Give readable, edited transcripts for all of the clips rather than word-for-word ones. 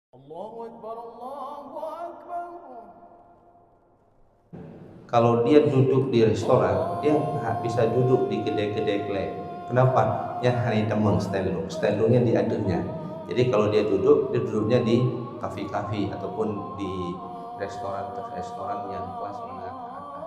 Allahu Akbar, Allahu Akbar. Kalau dia duduk di restoran, dia nggak bisa duduk di kedai-kedai klep. Kenapa? Ya hari temeng stylenya diaturnya. Jadi kalau dia duduknya di kafe-kafe ataupun di restoran yang kelas menengah ke atas.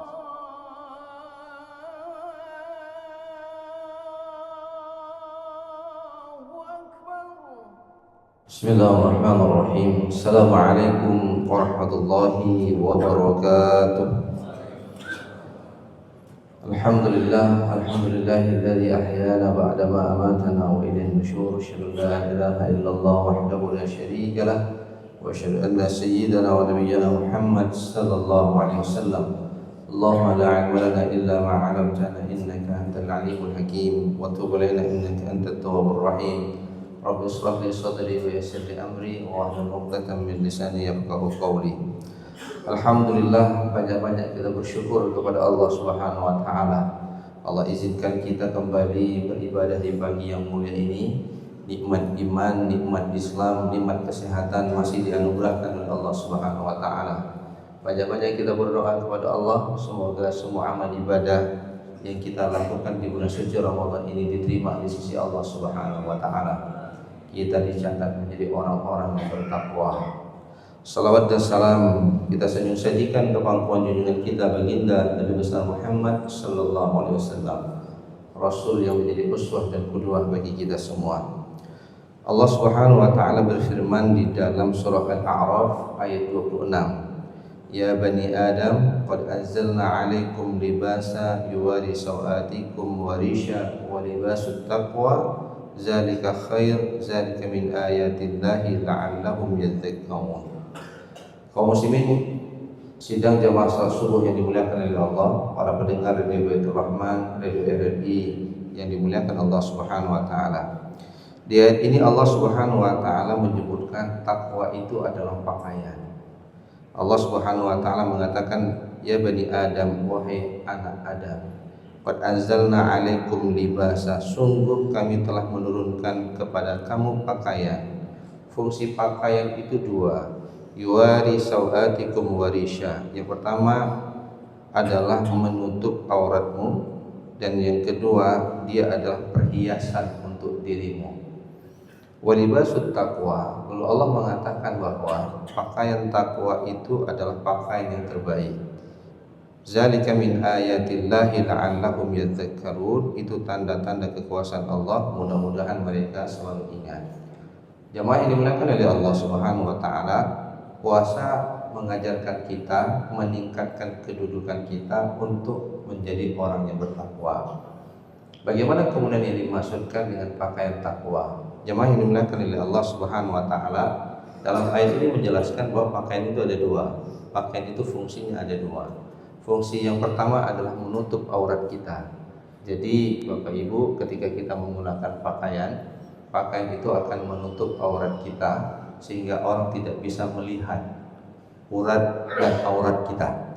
Bismillahirrahmanirrahim. Assalamualaikum warahmatullahi wabarakatuh. Alhamdulillahilladzi ahyana ba'dama amatana wa ilayhi nusyur. Asyhadu an la ilaha illallah wahdahu la syarika lah wa asyhadu anna sayyidana wa nabiyyana Muhammad sallallahu alaihi wasallam. Allahumma la 'ilma lana illa ma 'allamtana innaka antal 'alimul hakim wa tub 'alaina innaka antat tawwabur rahim. Rabbi ishrah li sadri wa yassir li amri wa hlul 'uqdatam min lisani yafqahu qawli. Alhamdulillah, banyak-banyak kita bersyukur kepada Allah Subhanahu wa taala. Allah izinkan kita kembali beribadah di pagi yang mulia ini. Nikmat iman, nikmat Islam, nikmat kesehatan masih dianugerahkan oleh Allah Subhanahu wa taala. Banyak-banyak kita berdoa kepada Allah, semoga semua amal ibadah yang kita lakukan di bulan suci Ramadan ini diterima di sisi Allah Subhanahu wa taala. Kita dicatat menjadi orang-orang yang bertakwa. Salawat dan salam kita sajikan ke pangkuan junjungan kita baginda Nabi besar Muhammad sallallahu alaihi wasallam, Rasul yang menjadi uswah dan qudwah bagi kita semua. Allah Subhanahu wa taala berfirman di dalam surah Al-A'raf ayat 26. Ya bani Adam, qad anzalna 'alaikum libasa yuwari sawatikum wa risha wa libasut taqwa zalika khair zalika min ayatillahi la'allahum yadhakkarun. Kaum muslimin sidang jamaah salat subuh yang dimuliakan oleh Allah, para pendengar Radio Baitur Rahman, Radio RRI yang dimuliakan Allah Subhanahu wa taala. Di ayat ini Allah Subhanahu wa taala menyebutkan takwa itu adalah pakaian. Allah Subhanahu wa taala mengatakan, ya bani Adam, wahai anak Adam, qad anzalna 'alaikum libasa, sungguh kami telah menurunkan kepada kamu pakaian. Fungsi pakaian itu dua, yuwari sawatikum warisha. Yang pertama adalah menutup auratmu, dan yang kedua dia adalah perhiasan untuk dirimu. Walibasut taqwa, lalu Allah mengatakan bahwa pakaian takwa itu adalah pakaian yang terbaik. Zalika min ayatillahi la'allahum yadhakkarun, itu tanda-tanda kekuasaan Allah, mudah-mudahan mereka selalu ingat. Jamaah yang dimuliakan oleh Allah Subhanahu wa taala, puasa mengajarkan kita, meningkatkan kedudukan kita untuk menjadi orang yang bertakwa. Bagaimana kemudian yang dimaksudkan dengan pakaian takwa? Jemaah yang dimuliakan oleh Allah Subhanahu wa taala, dalam ayat ini menjelaskan bahwa pakaian itu ada dua. Pakaian itu fungsinya ada dua. Fungsi yang pertama adalah menutup aurat kita. Jadi Bapak Ibu, ketika kita menggunakan pakaian itu akan menutup aurat kita, sehingga orang tidak bisa melihat urat dan aurat kita.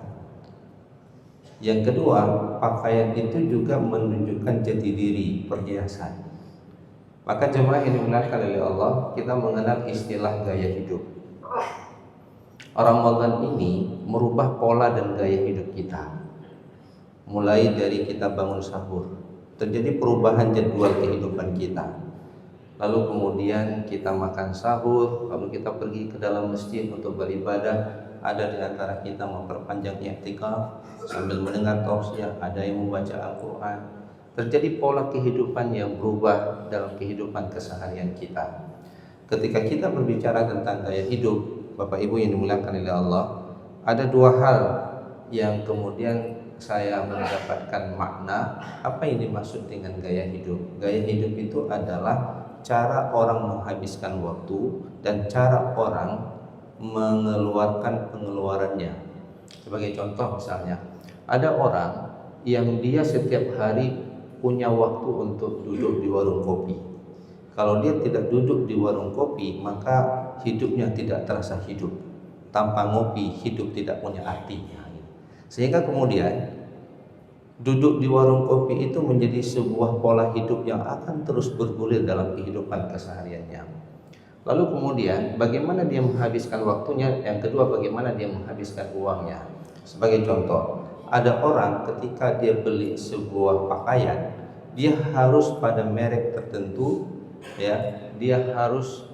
Yang kedua, pakaian itu juga menunjukkan jati diri, perhiasan. Maka jemaah yang dimuliakan oleh Allah, kita mengenal istilah gaya hidup. Ramadan ini merubah pola dan gaya hidup kita. Mulai dari kita bangun sahur, terjadi perubahan jadwal kehidupan kita. Lalu kemudian kita makan sahur, lalu kita pergi ke dalam masjid untuk beribadah. Ada di antara kita memperpanjang i'tikaf sambil mendengar tausiah, ada yang membaca Al-Quran. Terjadi pola kehidupan yang berubah dalam kehidupan keseharian kita. Ketika kita berbicara tentang gaya hidup, Bapak Ibu yang dimuliakan oleh Allah, ada dua hal yang kemudian saya mendapatkan makna apa yang dimaksud dengan gaya hidup. Gaya hidup itu adalah cara orang menghabiskan waktu dan cara orang mengeluarkan pengeluarannya. Sebagai contoh misalnya, ada orang yang dia setiap hari punya waktu untuk duduk di warung kopi. Kalau dia tidak duduk di warung kopi, maka hidupnya tidak terasa hidup. Tanpa ngopi, hidup tidak punya artinya. Sehingga kemudian duduk di warung kopi itu menjadi sebuah pola hidup yang akan terus bergulir dalam kehidupan kesehariannya. Lalu kemudian bagaimana dia menghabiskan waktunya? Yang kedua, bagaimana dia menghabiskan uangnya? Sebagai contoh, ada orang ketika dia beli sebuah pakaian, dia harus pada merek tertentu, ya, dia harus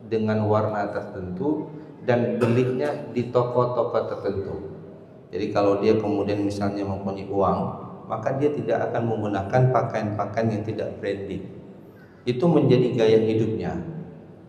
dengan warna tertentu dan belinya di toko-toko tertentu. Jadi kalau dia kemudian misalnya mempunyai uang, maka dia tidak akan menggunakan pakaian-pakaian yang tidak branded. Itu menjadi gaya hidupnya.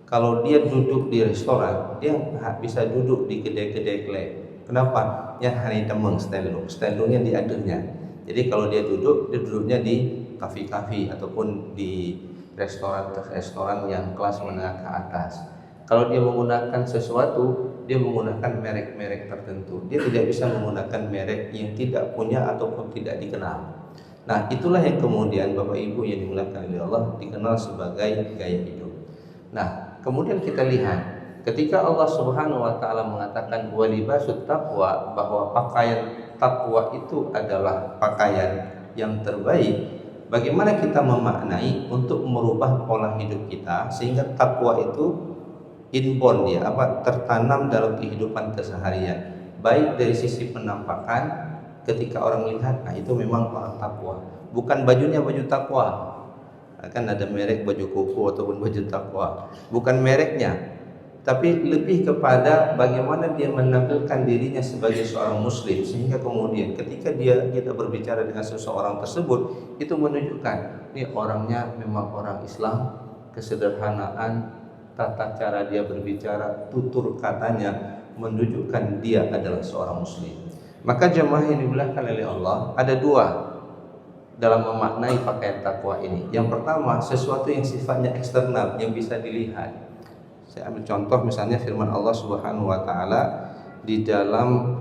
Kalau dia duduk di restoran, dia bisa duduk di kedai-kedai klep. Kenapa? Ya hari temeng stylo-nya diaturnya. Jadi kalau dia duduk, dia duduknya di kafe-kafe ataupun di restoran yang kelas menengah ke atas. Kalau dia menggunakan sesuatu, dia menggunakan merek-merek tertentu. Dia tidak bisa menggunakan merek yang tidak punya ataupun tidak dikenal. Nah, itulah yang kemudian Bapak Ibu yang dimuliakan oleh Allah dikenal sebagai gaya hidup. Nah, kemudian kita lihat ketika Allah Subhanahu wa taala mengatakan walibasut taqwa, bahwa pakaian takwa itu adalah pakaian yang terbaik. Bagaimana kita memaknai untuk merubah pola hidup kita sehingga takwa itu inborn, ya, tertanam dalam kehidupan keseharian, baik dari sisi penampakan ketika orang melihat, nah itu memang orang takwa, bukan bajunya baju takwa. Kan ada merek baju koko ataupun baju takwa, bukan mereknya, tapi lebih kepada bagaimana dia menampilkan dirinya sebagai seorang muslim, sehingga kemudian ketika kita berbicara dengan seseorang tersebut, itu menunjukkan ini orangnya memang orang Islam, kesederhanaan tata cara dia berbicara, tutur katanya menunjukkan dia adalah seorang muslim. Maka jemaah yang dimuliakan oleh Allah, ada dua dalam memaknai pakaian takwa ini. Yang pertama, sesuatu yang sifatnya eksternal yang bisa dilihat. Saya ambil contoh misalnya firman Allah Subhanahu wa taala di dalam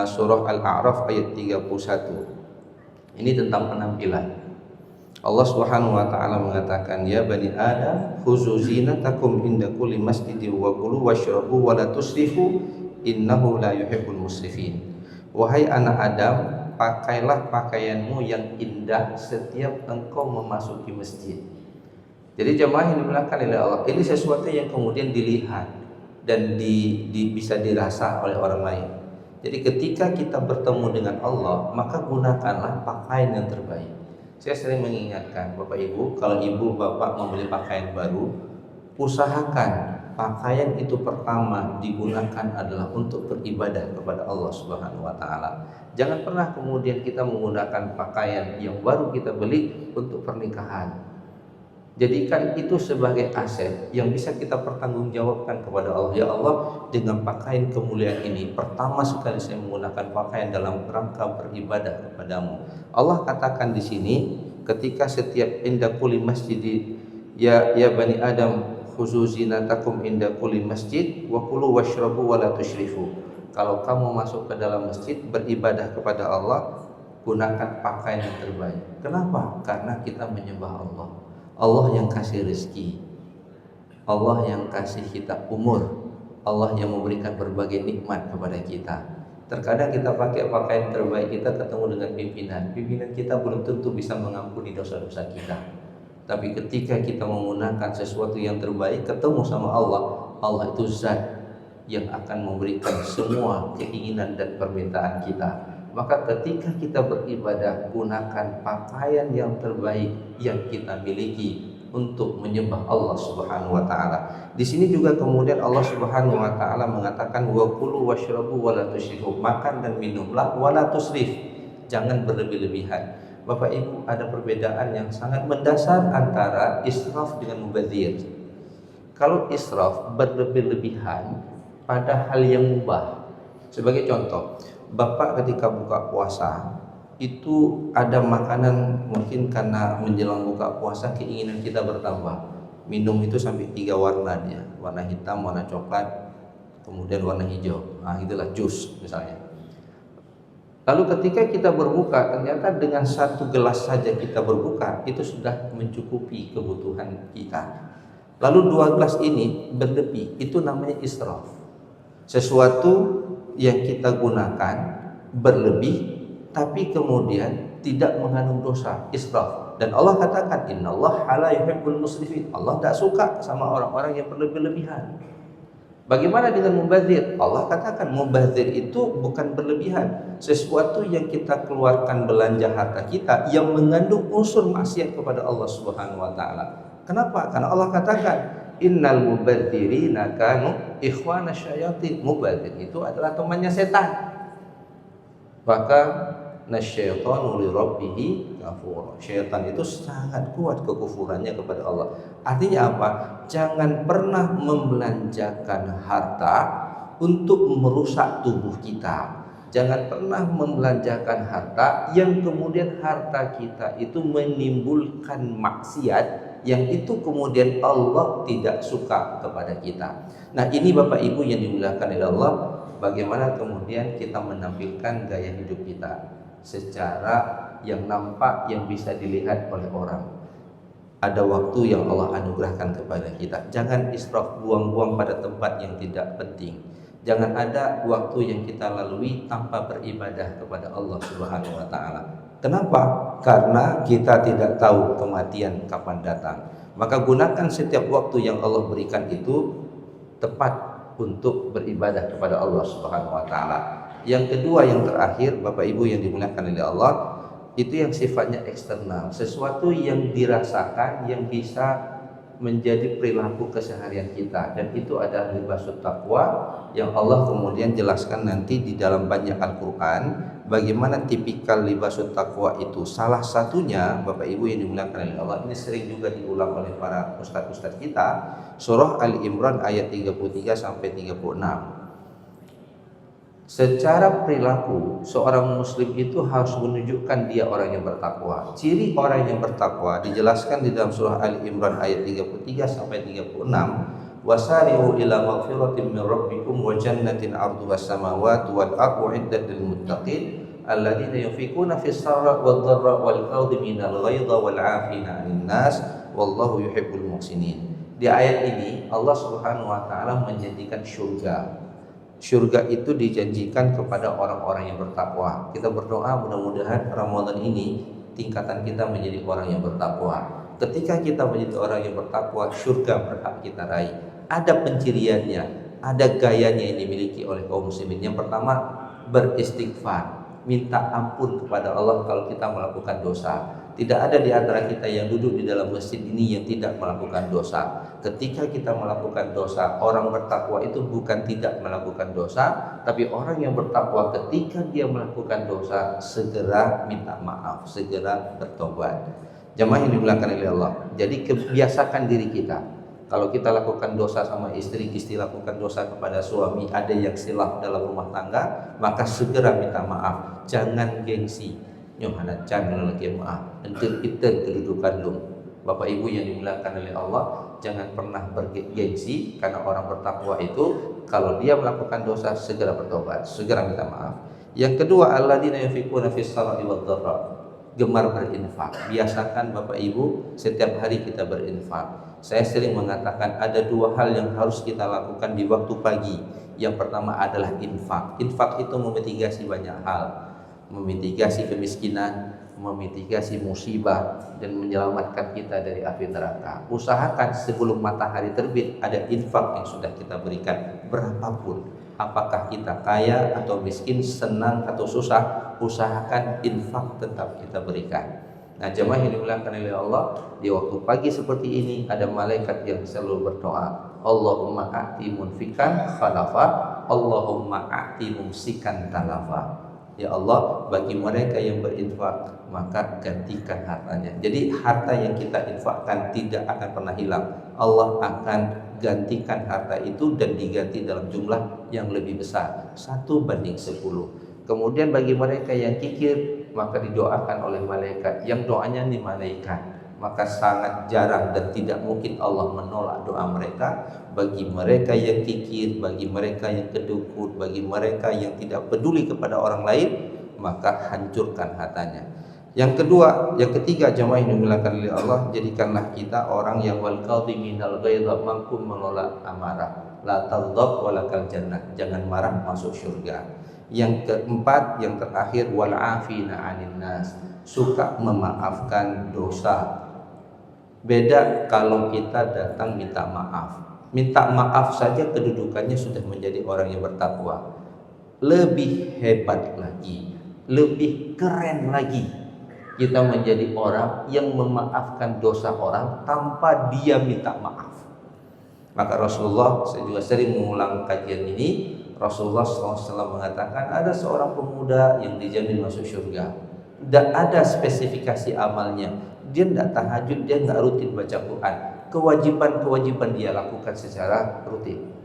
surah Al-A'raf ayat 31. Ini tentang penampilan. Allah Subhanahu wa taala mengatakan, ya bani Adam khuzu zinatakum inda kulli masjidin wa kulu washrabu wa la tusrifu innahu la yuhibbul musrifin. Wahai anak Adam, pakailah pakaianmu yang indah setiap engkau memasuki masjid. Jadi jemaah yang dimuliakan oleh Allah, ini sesuatu yang kemudian dilihat dan bisa dirasa oleh orang lain. Jadi ketika kita bertemu dengan Allah, maka gunakanlah pakaian yang terbaik. Saya sering mengingatkan Bapak Ibu, kalau Ibu Bapak membeli pakaian baru, usahakan pakaian itu pertama digunakan adalah untuk beribadah kepada Allah Subhanahu wa taala. Jangan pernah kemudian kita menggunakan pakaian yang baru kita beli untuk pernikahan. Jadikan itu sebagai aset yang bisa kita pertanggungjawabkan kepada Allah. Ya Allah, dengan pakaian kemuliaan ini, pertama sekali saya menggunakan pakaian dalam rangka beribadah kepadamu. Allah katakan di sini, ketika setiap inda kulli masjid, ya bani Adam khuzu zinatakum inda kulli masjid wa kulu washrabu wa la tusyrifu. Kalau kamu masuk ke dalam masjid beribadah kepada Allah, gunakan pakaian yang terbaik. Kenapa? Karena kita menyembah Allah. Allah yang kasih rezeki, Allah yang kasih kita umur, Allah yang memberikan berbagai nikmat kepada kita. Terkadang kita pakai pakaian terbaik kita ketemu dengan pimpinan kita belum tentu bisa mengampuni dosa-dosa kita. Tapi ketika kita menggunakan sesuatu yang terbaik, ketemu sama Allah, Allah itu zat yang akan memberikan semua keinginan dan permintaan kita. Maka ketika kita beribadah, gunakan pakaian yang terbaik yang kita miliki untuk menyembah Allah Subhanahu wa taala. Di sini juga kemudian Allah Subhanahu wa taala mengatakan wa kulu washrabu wa la tusrifu, makan dan minumlah wa la tusrif, jangan berlebih-lebihan. Bapak Ibu, ada perbedaan yang sangat mendasar antara israf dengan mubadzir. Kalau israf berlebih-lebihan pada hal yang mubah. Sebagai contoh, Bapak ketika buka puasa itu ada makanan, mungkin karena menjelang buka puasa keinginan kita bertambah. Minum itu sampai 3 warna dia, warna hitam, warna coklat, kemudian warna hijau. Nah, itulah jus misalnya. Lalu ketika kita berbuka, ternyata dengan 1 gelas saja kita berbuka, itu sudah mencukupi kebutuhan kita. Lalu 2 gelas ini berlebih, itu namanya israf. Sesuatu yang kita gunakan berlebih tapi kemudian tidak mengandung dosa, israf. Dan Allah katakan, innallaha la yuhibbul musrifin. Allah tak suka sama orang-orang yang berlebih-lebihan. Bagaimana dengan mubazir? Allah katakan mubazir itu bukan berlebihan, sesuatu yang kita keluarkan belanja harta kita yang mengandung unsur maksiat kepada Allah Subhanahu wa taala. Kenapa? Karena Allah katakan innal mubadzirina kanu ikhwana syayatin. Mubazir itu adalah temannya setan. Maka nasyaitanu li rabbih kafur. Syaitan itu sangat kuat kekufurannya kepada Allah. Artinya apa? Jangan pernah membelanjakan harta untuk merusak tubuh kita. Jangan pernah membelanjakan harta yang kemudian harta kita itu menimbulkan maksiat yang itu kemudian Allah tidak suka kepada kita. Nah, ini Bapak Ibu yang dimuliakan oleh Allah, bagaimana kemudian kita menampilkan gaya hidup kita secara yang nampak, yang bisa dilihat oleh orang. Ada waktu yang Allah anugerahkan kepada kita. Jangan israf, buang-buang pada tempat yang tidak penting. Jangan ada waktu yang kita lalui tanpa beribadah kepada Allah Subhanahu wa taala. Kenapa? Karena kita tidak tahu kematian kapan datang. Maka gunakan setiap waktu yang Allah berikan itu tepat untuk beribadah kepada Allah Subhanahu wa taala. Yang kedua, yang terakhir, Bapak Ibu yang dimuliakan oleh Allah, itu yang sifatnya eksternal, sesuatu yang dirasakan, yang bisa menjadi perilaku keseharian kita, dan itu adalah libasut taqwa yang Allah kemudian jelaskan nanti di dalam banyak Al-Quran bagaimana tipikal libasut taqwa itu. Salah satunya, Bapak Ibu yang dimuliakan oleh Allah, ini sering juga diulang oleh para ustadz-ustadz kita, surah Ali Imran ayat 33 sampai 36. Secara perilaku, seorang muslim itu harus menunjukkan dia orang yang bertakwa. Ciri orang yang bertakwa dijelaskan di dalam surah Ali Imran ayat 33 sampai 36. Wasari'u ila maghfiratin min rabbikum wa jannatin 'arduhas samawati wal ardu 'iddat lil muttaqin alladzina yunfiquna fis sarra wad dharra wal kadhiminal ghaidha wal 'afina 'anil nas wallahu yuhibbul muhsinin. Di ayat ini Allah Subhanahu wa taala menjanjikan surga. Surga itu dijanjikan kepada orang-orang yang bertakwa. Kita berdoa mudah-mudahan Ramadan ini tingkatan kita menjadi orang yang bertakwa. Ketika kita menjadi orang yang bertakwa, surga berhak kita raih. Ada penciriannya, ada gayanya yang dimiliki oleh kaum muslimin. Yang pertama, beristighfar, minta ampun kepada Allah kalau kita melakukan dosa. Tidak ada di antara kita yang duduk di dalam masjid ini yang tidak melakukan dosa. Ketika kita melakukan dosa, orang bertakwa itu bukan tidak melakukan dosa, tapi orang yang bertakwa ketika dia melakukan dosa segera minta maaf, segera bertobat. Jamaah yang dimuliakan oleh Allah. Jadi kebiasakan diri kita. Kalau kita lakukan dosa sama istri, istri lakukan dosa kepada suami, ada yang silap dalam rumah tangga, maka segera minta maaf. Jangan gengsi. Nyohana jangan lagi maaf. Entar kita kedudukan lu. Bapak Ibu yang dimuliakan oleh Allah, jangan pernah bergengsi, karena orang bertakwa itu kalau dia melakukan dosa segera bertobat, segera minta maaf. Yang kedua, alladzina yunfiquna fis sarra'i wad dharra. Gemar berinfak. Biasakan Bapak Ibu setiap hari kita berinfak. Saya sering mengatakan ada dua hal yang harus kita lakukan di waktu pagi. Yang pertama adalah infak. Infak itu memitigasi banyak hal. Memitigasi kemiskinan, memitigasi musibah, dan menyelamatkan kita dari api neraka. Usahakan sebelum matahari terbit ada infak yang sudah kita berikan, berapapun. Apakah kita kaya atau miskin, senang atau susah, usahakan infak tetap kita berikan. Nah, jemaah yang dimuliakan oleh Allah, di waktu pagi seperti ini ada malaikat yang selalu berdoa, Allahumma a'ti munfikan khalafa, Allahumma a'ti mumsikan talafa. Ya Allah, bagi mereka yang berinfak maka gantikan hartanya. Jadi harta yang kita infakkan tidak akan pernah hilang. Allah akan gantikan harta itu dan diganti dalam jumlah yang lebih besar, 1:10. Kemudian bagi mereka yang kikir maka didoakan oleh malaikat, yang doanya nih malaikat. Maka sangat jarang dan tidak mungkin Allah menolak doa mereka. Bagi mereka yang kikir, bagi mereka yang kedukut, bagi mereka yang tidak peduli kepada orang lain, maka hancurkan hartanya. Yang kedua, yang ketiga, jemaah yang dimuliakan oleh Allah, jadikanlah kita orang yang wal kadhiminal ghaidha, mampu menolak amarah. la taghdab walakal jannah, jangan marah masuk surga. Yang keempat, yang terakhir, wal afina 'anil nas, suka memaafkan dosa. Beda kalau kita datang minta maaf. Minta maaf saja kedudukannya sudah menjadi orang yang bertakwa. Lebih hebat lagi, lebih keren lagi, kita menjadi orang yang memaafkan dosa orang tanpa dia minta maaf. Maka Rasulullah, saya juga sering mengulang kajian ini, Rasulullah SAW mengatakan ada seorang pemuda yang dijamin masuk surga. Tidak ada spesifikasi amalnya. Dia tidak tahajud, dia nggak rutin baca Quran. Kewajiban-kewajiban dia lakukan secara rutin.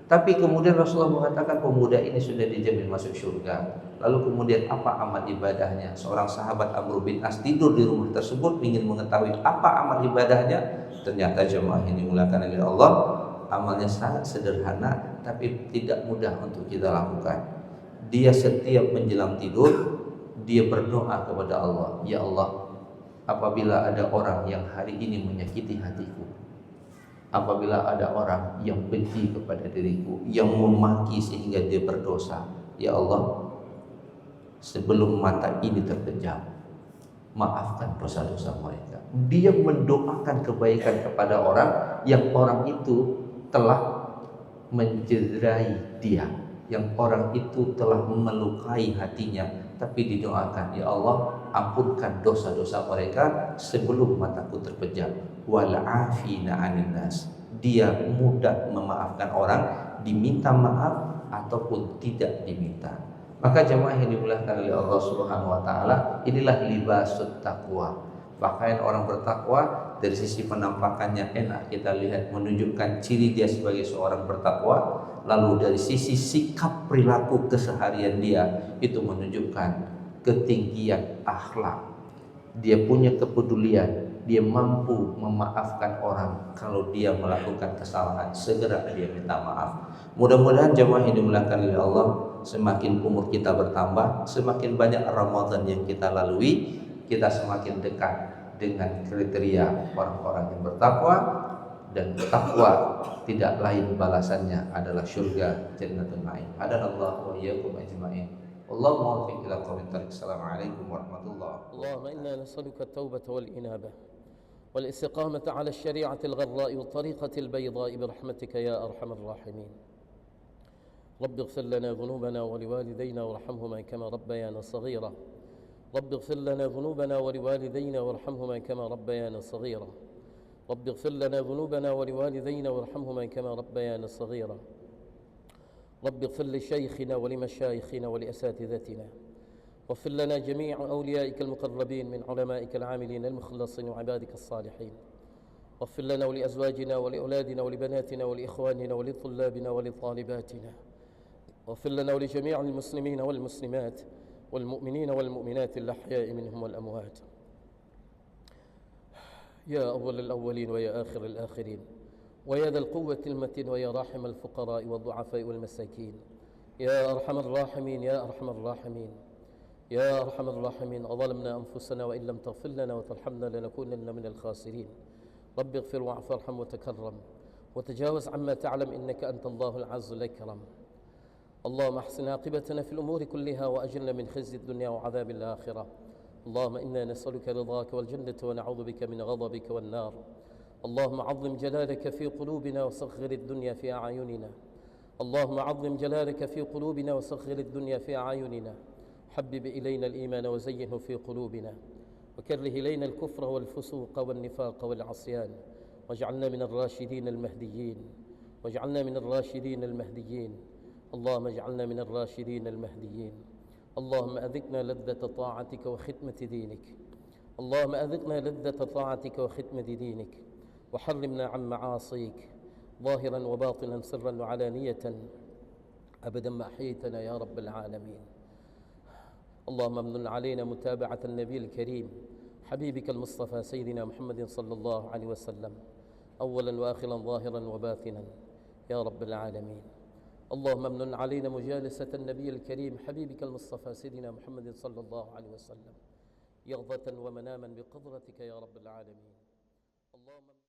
Tapi kemudian Rasulullah mengatakan pemuda ini sudah dijamin masuk surga. Lalu kemudian apa amal ibadahnya? Seorang sahabat Amr bin As tidur di rumah tersebut ingin mengetahui apa amal ibadahnya. Ternyata jemaah ini dimuliakan oleh Allah, amalnya sangat sederhana tapi tidak mudah untuk kita lakukan. Dia setiap menjelang tidur dia berdoa kepada Allah, ya Allah, apabila ada orang yang hari ini menyakiti hatiku, apabila ada orang yang benci kepada diriku, yang memaki sehingga dia berdosa, ya Allah, sebelum mata ini terpejam, maafkan dosa-dosa mereka. Dia mendoakan kebaikan kepada orang yang orang itu telah mencederai dia, yang orang itu telah melukai hatinya, tapi didoakan, ya Allah, ampunkan dosa-dosa mereka sebelum mataku terpejam. Wal afina 'anil nas, dia mudah memaafkan orang, diminta maaf ataupun tidak diminta. Maka jemaah yang dimuliakan oleh Allah Subhanahu wa taala, inilah libasut taqwa. Pakaian orang bertakwa dari sisi penampakannya enak kita lihat, menunjukkan ciri dia sebagai seorang bertakwa. Lalu dari sisi sikap perilaku keseharian dia itu menunjukkan ketinggian akhlak. Dia punya kepedulian, dia mampu memaafkan orang kalau dia melakukan kesalahan, segera dia minta maaf. Mudah-mudahan jemaah yang dimuliakan oleh Allah, semakin umur kita bertambah, semakin banyak Ramadan yang kita lalui, kita semakin dekat dengan kriteria orang-orang yang bertakwa, dan takwa tidak lain balasannya adalah surga Jannatul Na'im. Hadanallahu wa iyyakum ajma'in. Wallahu muwaffiq ila aqwamit thariq. Assalamualaikum warahmatullahi wabarakatuh. اللهم إنا نسألك التوبة والإنابة والاستقامة على الشريعة الغراء والطريقة البيضاء برحمتك يا أرحم الراحمين. رب اغفر لنا ذنوبنا ولوالدينا وارحمهما كما ربيانا صغيرا. رب اغفر لنا ذنوبنا ولوالدينا وارحمهما كما ربيانا صغيرا. رب اغفر لنا ذنوبنا ولوالدينا وارحمهما كما ربيانا صغيرا. رب اغفر لشيخنا ولمشايخنا ولأساتذتنا، واغفر لنا جميع أوليائك المقربين من علمائك العاملين المخلصين وعبادك الصالحين. واغفر لنا ولأزواجنا ولأولادنا ولبناتنا ولإخواننا ولطلابنا ولطالباتنا. واغفر لنا ولجميع المسلمين والمسلمات والمؤمنين والمؤمنات الأحياء منهم والأموات. يا أول الأولين ويا آخر الآخرين، ويا ذا القوة المتين، ويا راحم الفقراء والضعفاء والمساكين، يا أرحم الراحمين يا أرحم الراحمين يا أرحم الراحمين. أظلمنا أنفسنا وإن لم تغفر لنا وترحمنا لنكونن من الخاسرين. رب اغفر واعف وارحم وتكرم وتجاوز عما تعلم إنك أنت الله العز الأكرم. اللهم احسن عاقبتنا في الأمور كلها وأجرنا من خزي الدنيا وعذاب الآخرة. اللهم إنا نسألك رضاك والجنة ونعوذ بك من غضبك والنار. اللهم عظم جلالك في قلوبنا وصغر الدنيا في أعيننا. اللهم عظم جلالك في قلوبنا وصغر الدنيا في أعيننا. حبب إلينا الإيمان وزينه في قلوبنا، وكره إلينا الكفر والفسوق والنفاق والعصيان، واجعلنا من الراشدين المهديين، واجعلنا من الراشدين المهديين. اللهم اجعلنا من الراشدين المهديين. اللهم أذقنا لذة طاعتك وختمة دينك. اللهم أذقنا لذة طاعتك وختمة دينك، وحرمنا عن معاصيك ظاهرا وباطنا سرا وعلانية أبدا ما أحييتنا يا رب العالمين. اللهم امن علينا متابعة النبي الكريم حبيبك المصطفى سيدنا محمد صلى الله عليه وسلم، أولا وآخرا ظاهرا وباطنا يا رب العالمين. اللهم امن علينا مجالسة النبي الكريم حبيبك المصطفى سيدنا محمد صلى الله عليه وسلم، يقظة ومناما بقدرتك يا رب العالمين. اللهم